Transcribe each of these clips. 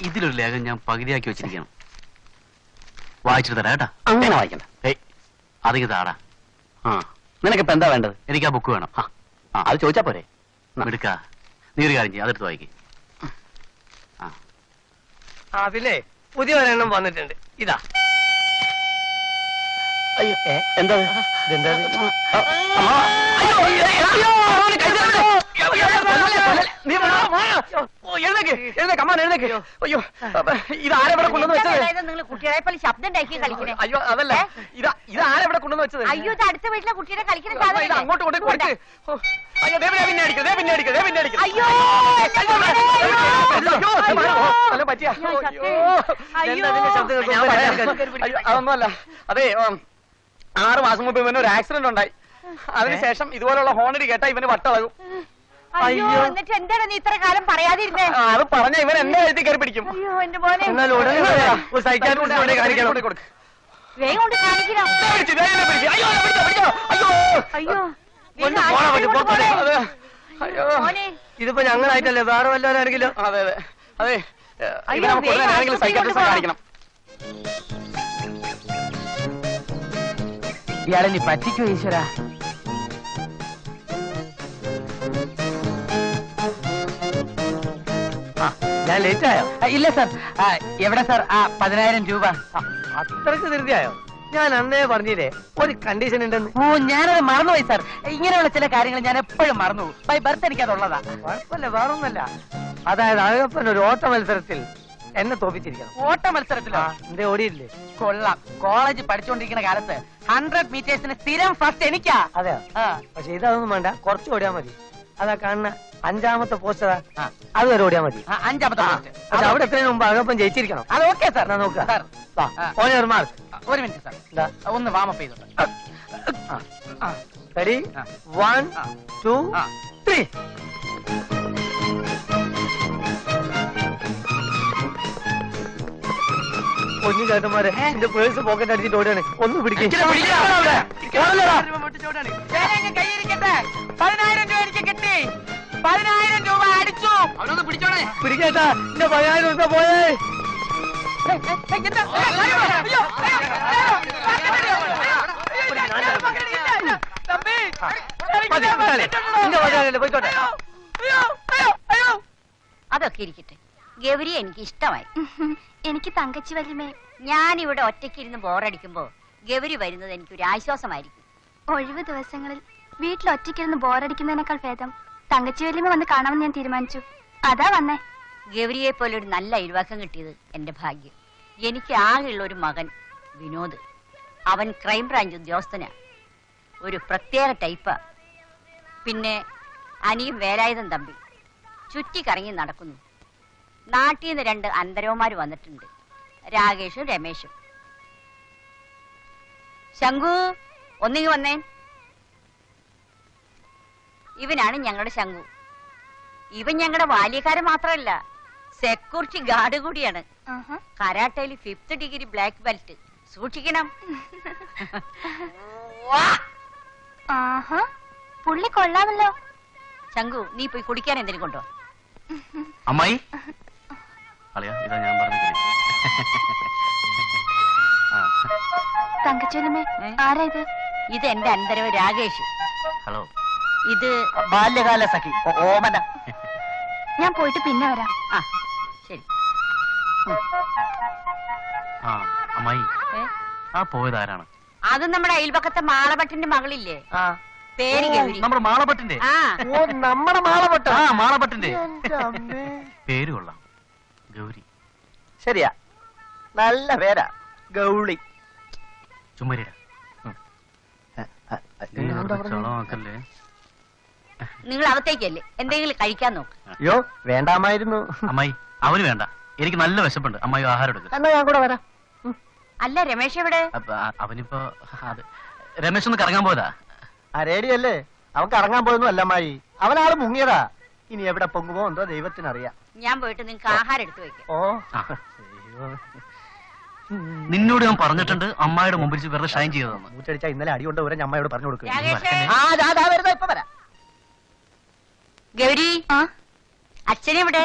ഇതിലൊരു ലേഖനം ഞാൻ പകുതിയാക്കി വെച്ചിരിക്കണം. വായിച്ചിട്ട് തരാം കേട്ടാ. അങ്ങനെ വായിക്കണ്ട. അതിങ്ങ് താടാ. നിനക്കിപ്പോ എന്താ വേണ്ടത്? എനിക്ക് ആ ബുക്ക് വേണം. അത് ചോദിച്ചാ പോരെ? എടുക്ക. നീ ഒരു കാര്യം ചെയ്യും, അതെടുത്ത് വായിക്കേ. പിന്നെ പുതിയ ഒരെണ്ണം വന്നിട്ടുണ്ട്. ഇതാ. അയ്യോ എന്താ ഇതെന്താ? അയ്യോ ഇതാരെവിടെ കൊണ്ടുവന്ന് വെച്ചത്? നിങ്ങൾ കുട്ടികളെ പോലെ ശബ്ദം ഉണ്ടാക്കി കളിക്കണേ. അയ്യോ അതല്ല, ഇതാരെവിടെ കൊണ്ടുവന്ന് വെച്ചത്? അയ്യോ ഇത് അടുത്ത വീട്ടിലെ കുട്ടിയുടെ കളിക്കുന്ന സാധനം. അങ്ങോട്ട് കൊണ്ട് കൊടുക്ക്. അയ്യോ പിന്നെ അടിക്കും. അയ്യോ പറ്റിയ അതൊന്നുമല്ല. അതെ 6 മാസം മുമ്പ് ഇവന് ഒരു ആക്സിഡന്റ് ഉണ്ടായി. അതിനുശേഷം ഇതുപോലുള്ള ഹോണടി കേട്ടാ ഇവന് വട്ടളകും. അയ്യോ എന്നിട്ട് എന്താണ് നീ ഇത്ര കാലം പറയാതിരുന്നേ? അത് പറഞ്ഞ ഇവൻ എന്നെ എഴുതി കയറി പിടിക്കും. അയ്യോ എന്റെ പോലെ കാണിക്കണം. വേഗം കൊണ്ട് കാണിക്കണം. അയ്യോ ഇതിപ്പോ ഞങ്ങളായിട്ടല്ലേ, വേറെ വല്ലവരാണെങ്കിലോ? അതെ അതെ അതെ. ഇവനാണെങ്കിലും സൈക്കാട്രിസ്റ്റ് കാണിക്കണം. ഇയാളെ നീ പറ്റിക്കോ ഈശ്വര. ഞാൻ ലേറ്റ് ആയോ? ഇല്ല സാർ. എവിടെ സാർ 10,000 രൂപ? അത്രക്ക് ധൃതിയായോ? ഞാൻ അന്നേ പറഞ്ഞില്ലേ ഒരു കണ്ടീഷൻ ഉണ്ടെന്ന്. ഓ ഞാനത് മറന്നുപോയി സാർ. ഇങ്ങനെയുള്ള ചില കാര്യങ്ങൾ ഞാൻ എപ്പോഴും മറന്നുപോകും. By birth എനിക്കതുള്ളതാ. കുഴപ്പമില്ല, വേറൊന്നല്ല. അതായത് അഴകപ്പൻ ഒരു ഓട്ട മത്സരത്തിൽ എന്നെ തോപ്പിച്ചിരിക്കണം. ഓട്ട മത്സരത്തിലോ? എന്റെ ഓടിയില്ലേ? കൊള്ളാം. കോളേജ് പഠിച്ചുകൊണ്ടിരിക്കുന്ന കാലത്ത് 100 മീറ്റേഴ്സിന് സ്ഥിരം ഫസ്റ്റ് എനിക്കാ. അതെയോ? പക്ഷെ ഇതൊന്നും വേണ്ട, കുറച്ച് ഓടിയാ മതി. അതാ കാണുന്ന 5ാമത്തെ പോസ്റ്റ് അത് വരെ ഓടിയാ മതി. 5ാമത്തെ പോസ്റ്റ്. പക്ഷെ അവിടെ എത്രയും മുമ്പ് അഴകപ്പൻ ജയിച്ചിരിക്കണം. അത് ഓക്കെ സാർ. നോക്കുക സാർ മാർക്ക്. ഒരു മിനിറ്റ് സാർ, ഒന്ന് വാമപ്പ് ചെയ്തോട്ടെ. റെഡി? 1 2 3. ഒന്നും ചേട്ടന്മാരെ എന്റെ പേഴ്സ് പോക്കറ്റ് അടിച്ചിട്ട് ഓടിയാണ്. ഒന്ന് പിടിക്കും. 10,000 രൂപ എനിക്ക് കിട്ടി. 10,000 രൂപ അടിച്ചു. അവനൊന്ന് പിടിച്ചോണേ. പിടിക്കേട്ടാ, എന്റെ 10,000 രൂപ പോയേ. അതൊക്കെ ഇരിക്കട്ടെ. ഗൗരി എനിക്ക് ഇഷ്ടമായി. എനിക്ക് തങ്കച്ചി വല്യമേ. ഞാനിവിടെ ഒറ്റയ്ക്കിരുന്ന് ബോറടിക്കുമ്പോ ഗൗരി വരുന്നത് എനിക്കൊരു ആശ്വാസമായിരിക്കും. ഒഴിവ് ദിവസങ്ങളിൽ വീട്ടിൽ ഒറ്റയ്ക്കിരുന്ന് ബോറടിക്കുന്നതിനേക്കാൾ ഭേദം തങ്കച്ചി വല്യമ വന്ന് കാണാമെന്ന് ഞാൻ തീരുമാനിച്ചു. അതാ വന്നേ. ഗൗരിയെ പോലെ ഒരു നല്ല അയൽവാക്കം കിട്ടിയത് എന്റെ ഭാഗ്യം. എനിക്ക് ആകെയുള്ള ഒരു മകൻ വിനോദ്. അവൻ ക്രൈംബ്രാഞ്ച് ഉദ്യോഗസ്ഥനാ. ഒരു പ്രത്യേക ടൈപ്പാ. പിന്നെ അനിയും വേലായുധം തമ്പി ചുറ്റിക്കറങ്ങി നടക്കുന്നു. നാട്ടിൽ നിന്ന് 2 അന്തരവന്മാർ വന്നിട്ടുണ്ട്, രാകേഷും രമേശും. ശങ്കു ഒന്നിങ്ങി വന്നേ. ഇവനാണ് ഞങ്ങളുടെ ശങ്കു. ഇവൻ ഞങ്ങളുടെ ബാല്യക്കാരൻ മാത്രമല്ല, സെക്യൂരിറ്റി ഗാർഡ് കൂടിയാണ്. കരാട്ടയിൽ 5th ഡിഗ്രി ബ്ലാക്ക് ബെൽറ്റ്. സൂക്ഷിക്കണം. പുള്ളി കൊള്ളാമല്ലോ. ശങ്കു നീ പോയി കുടിക്കാൻ എന്തെങ്കിലും കൊണ്ടോ. അമ്മായി അളിയാ, ഇതാ ഞാൻ പറഞ്ഞത്. തങ്കച്ചോലമ്മേ, ആരാ ഇത്? ഇത് എന്റെ അന്തരവ് രാകേഷ്. ഹലോ. ഇത് ബാല്യകാല സഖി ഓമന. ഞാൻ പോയിട്ട് പിന്നെ വരാം. ശരി. അമ്മായി ആ പോയതാരാണ്? അത് നമ്മുടെ അയൽപക്കത്തെ മാളഭട്ടിന്റെ മകളില്ലേ, പേര് ഗൗരി. നമ്മുടെ മാളഭട്ടിന്റെ? നമ്മുടെ മാളഭട്ട. മാളഭട്ടിന്റെ പേര് കൊള്ളാം, ഗൗരി. ശരിയാ, നല്ല പേരാ, ഗൗളി. ചുമരിടാ. ചളമാക്കല്ലേ. നിങ്ങൾ അകത്തേക്കല്ലേ, എന്തെങ്കിലും കഴിക്കാൻ നോക്ക്. അയ്യോ വേണ്ടാമായിരുന്നു. അമ്മായി അവന് വേണ്ട, എനിക്ക് നല്ല വിശപ്പുണ്ട്. അമ്മായി ആഹാരം എടുക്കുക. എന്നാ ഞാൻ കൂടെ വരാം. അല്ല രമേശ് എവിടെ? അവനിപ്പോ രമേശ് ഒന്ന് കറങ്ങാൻ പോയതാ. റേഡിയല്ലേ, അവൻ ഇറങ്ങാൻ പോയൊന്നും അല്ല അമ്മായി, അവനാള് മുങ്ങിയതാ. ഇനി എവിടെ പൊങ്ങുമോ എന്തോ ദൈവത്തിനറിയാം. ഞാൻ പോയിട്ട് നിങ്ങൾക്ക് ആഹാരം എടുത്തു വെക്കാം. നിന്നോട് ഞാൻ പറഞ്ഞിട്ടുണ്ട് അമ്മായിയുടെ മുമ്പിൽ വെറുതെ ഷൈൻ ചെയ്തതെന്ന്. മൂച്ചടിച്ചാ ഇന്നലെ അടികൊണ്ട് വരെ അമ്മയോട് പറഞ്ഞു കൊടുക്കും. ഗൗരി അച്ഛനെവിടെ?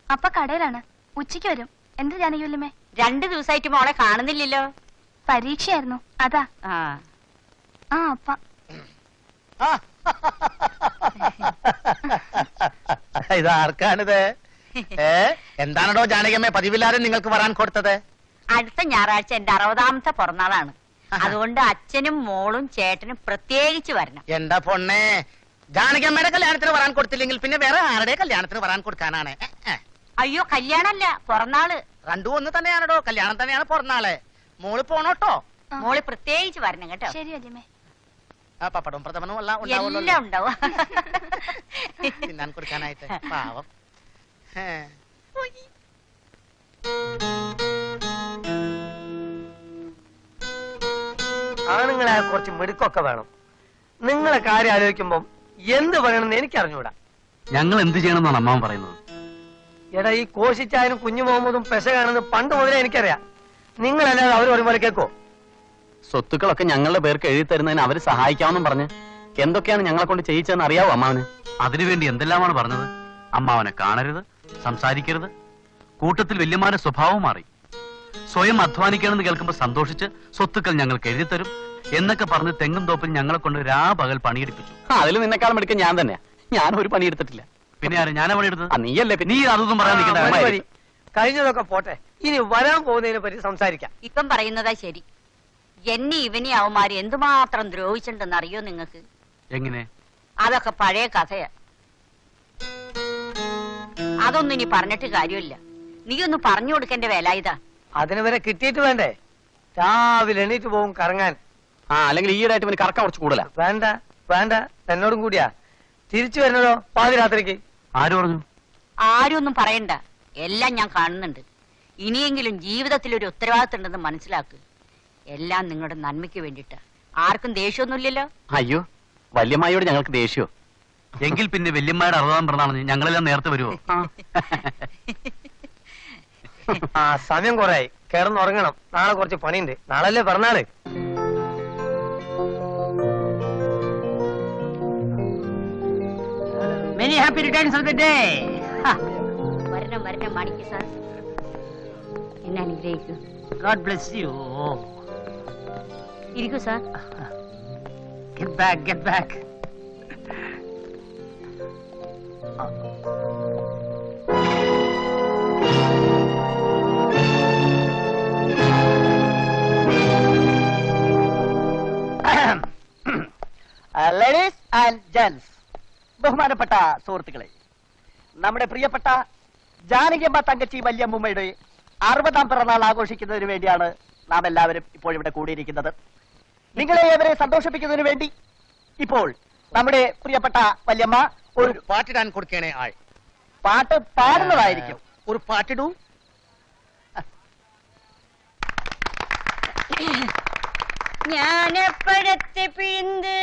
അപ്പ കടയിലാണ്, ഉച്ചയ്ക്ക് വരും. എന്ത് ജാനകി വല്യമ്മേ? 2 ദിവസമായിട്ട് മോളെ കാണുന്നില്ലല്ലോ. പരീക്ഷയായിരുന്നു അതാ. ആ ആ അപ്പ ഇതാർക്കാണിത്? എന്താണോ ജാനകിയമ്മേ പതിവില്ലാതെ നിങ്ങൾക്ക് വരാൻ കൊടുത്തത്? അടുത്ത ഞായറാഴ്ച എന്റെ 60ാമത്തെ പിറന്നാളാണ്. അതുകൊണ്ട് അച്ഛനും മോളും ചേട്ടനും പ്രത്യേകിച്ച് വരണം. എന്താ പൊണ്ണേ, ജാനകിയമ്മയുടെ കല്യാണത്തിന് വരാൻ കൊടുത്തില്ലെങ്കിൽ പിന്നെ വേറെ ആരുടെ കല്യാണത്തിന് വരാൻ കൊടുക്കാനാണ്? അയ്യോ കല്യാണല്ല, പിറന്നാള്. രണ്ടും ഒന്ന് തന്നെയാണോ? കല്യാണം തന്നെയാണ് പിറന്നാള്. മോള് പോണോട്ടോ. മോള് പ്രത്യേകിച്ച് വരണം കേട്ടോ. ശരി വല്യമ്മേ. ആ പപ്പടവും പ്രഥമനും എല്ലാം ഉണ്ടാവും. തിന്നാൻ കൊടുക്കാനായിട്ട് പാവം. ആണുങ്ങളെ കുറച്ച് മിടുക്കൊക്കെ വേണം. നിങ്ങളെ കാര്യം ആലോചിക്കുമ്പോ എന്ത് പറയണമെന്ന് എനിക്ക് അറിഞ്ഞൂടാ. ഞങ്ങൾ എന്ത് ചെയ്യണമെന്നാണ് അമ്മാവൻ പറയുന്നത്? എടാ, ഈ കോശിച്ചായനും കുഞ്ഞു മുഹമ്മദും പെശകാണെന്ന് പണ്ട് മുതലേ എനിക്കറിയാം. നിങ്ങളല്ലാതെ അവർ ഒരുപോലെ കേൾക്കോ? സ്വത്തുക്കളൊക്കെ ഞങ്ങളുടെ പേർക്ക് എഴുതി തരുന്നതിന് അവര് സഹായിക്കാമെന്നും പറഞ്ഞ് എന്തൊക്കെയാണ് ഞങ്ങളെ കൊണ്ട് ചെയ്യിച്ചതെന്ന് അറിയാവോ അമ്മാവന്? അതിനുവേണ്ടി എന്തെല്ലാമാണ് പറഞ്ഞത്. അമ്മാവനെ കാണരുത്, സംസാരിക്കരുത്. കൂട്ടത്തിൽ വല്യമാരുടെ സ്വഭാവം മാറി. സ്വയം അധ്വാനിക്കണമെന്ന് കേൾക്കുമ്പോൾ സന്തോഷിച്ച് സ്വത്തുക്കൾ ഞങ്ങൾക്ക് എഴുതി തരും എന്നൊക്കെ പറഞ്ഞ് തെങ്ങും തോപ്പിൽ ഞങ്ങളെ കൊണ്ട് രാപകൽ പണിയെടുപ്പിച്ചു. അതിൽ നിന്നെക്കാളും എടുക്കാൻ ഞാൻ തന്നെയാ. ഞാൻ ഒരു പണിയെടുത്തിട്ടില്ല. പിന്നെ ആരും ഞാനാ പണിയെടുത്തത്? നീയല്ലേ? നീ അതൊന്നും പറയാൻ നിൽക്കണ്ട. കഴിഞ്ഞതൊക്കെ പോട്ടെ, ഇനി വരാൻ പോകുന്നതിനെ പറ്റി സംസാരിക്കാം. ഇപ്പം പറയുന്നതാ ശരി. എന്നെ ഇവനെ അവന്മാര് എന്തുമാത്രം ദ്രോഹിച്ചിട്ടുണ്ടെന്ന് അറിയോ നിങ്ങൾക്ക്? എങ്ങനെ? അതൊക്കെ പഴയ കഥയാ. അതൊന്നും ഇനി പറഞ്ഞിട്ട് കാര്യമില്ല. നീ ഒന്ന് പറഞ്ഞു കൊടുക്കേണ്ട വേല ഇതാ. അതിന് വരെ കിട്ടിയിട്ട് വേണ്ടേ? രാവിലെ എണീറ്റ് പോകും കറങ്ങാൻ. അല്ലെങ്കിൽ ഈയിടെയായിട്ട് ഇവന് കറക്കം കുറച്ച് കൂടുതലാ. വേണ്ട വേണ്ട, എന്നോടും കൂടിയാ. തിരിച്ചു വരുന്നതോ പാതിരാത്രിക്ക്. ആര് പറഞ്ഞു? ആരും ഒന്നും പറയണ്ട, എല്ലാം ഞാൻ കാണുന്നുണ്ട്. ഇനിയെങ്കിലും ജീവിതത്തിൽ ഒരു ഉത്തരവാദിത്തം ഉണ്ടെന്ന് മനസ്സിലാക്ക്. എല്ലാം നിങ്ങളുടെ നന്മയ്ക്ക് വേണ്ടിട്ടാ. ആർക്കും ദേഷ്യമൊന്നുമില്ലല്ലോ. അയ്യോ, വല്യമ്മായിയോട് ഞങ്ങൾക്ക് ദേഷ്യോ? എങ്കിൽ പിന്നെ വല്യമ്മയുടെ 60ാം പിറന്നാളാണ്. ഞങ്ങളെല്ലാം നേരത്തെ വരുമോ? ആ സമയം കുറയായി, കിടന്നുറങ്ങണം. നാളെ കുറച്ച് പണിയുണ്ട്. നാളല്ലേ പിറന്നാള്. Many happy returns of the day. വരണം വരണം മാണിക്യ സാർ, എന്നെ അനുഗ്രഹിക്കൂ. God bless you. ഇരിക്കൂ sir. Get back, get back. Ladies and gents, ബഹുമാനപ്പെട്ട സുഹൃത്തുക്കളെ, നമ്മുടെ പ്രിയപ്പെട്ട ജാനകിയമ്മ തങ്കച്ചി വല്യമ്മയുടെ 60ാം പിറന്നാൾ ആഘോഷിക്കുന്നതിന് വേണ്ടിയാണ് നാം എല്ലാവരും ഇപ്പോൾ ഇവിടെ കൂടിയിരിക്കുന്നത്. നിങ്ങളെ ഏവരെ സന്തോഷിപ്പിക്കുന്നതിന് വേണ്ടി ഇപ്പോൾ നമ്മുടെ പ്രിയപ്പെട്ട വല്യമ്മ ഒരു പാട്ടിടാൻ കൊടുക്കണേ. ആൾ പാട്ട് പാടുന്നതായിരിക്കും. ഒരു പാട്ടിടൂ. ஞானப்பழத்தை பிழிந்து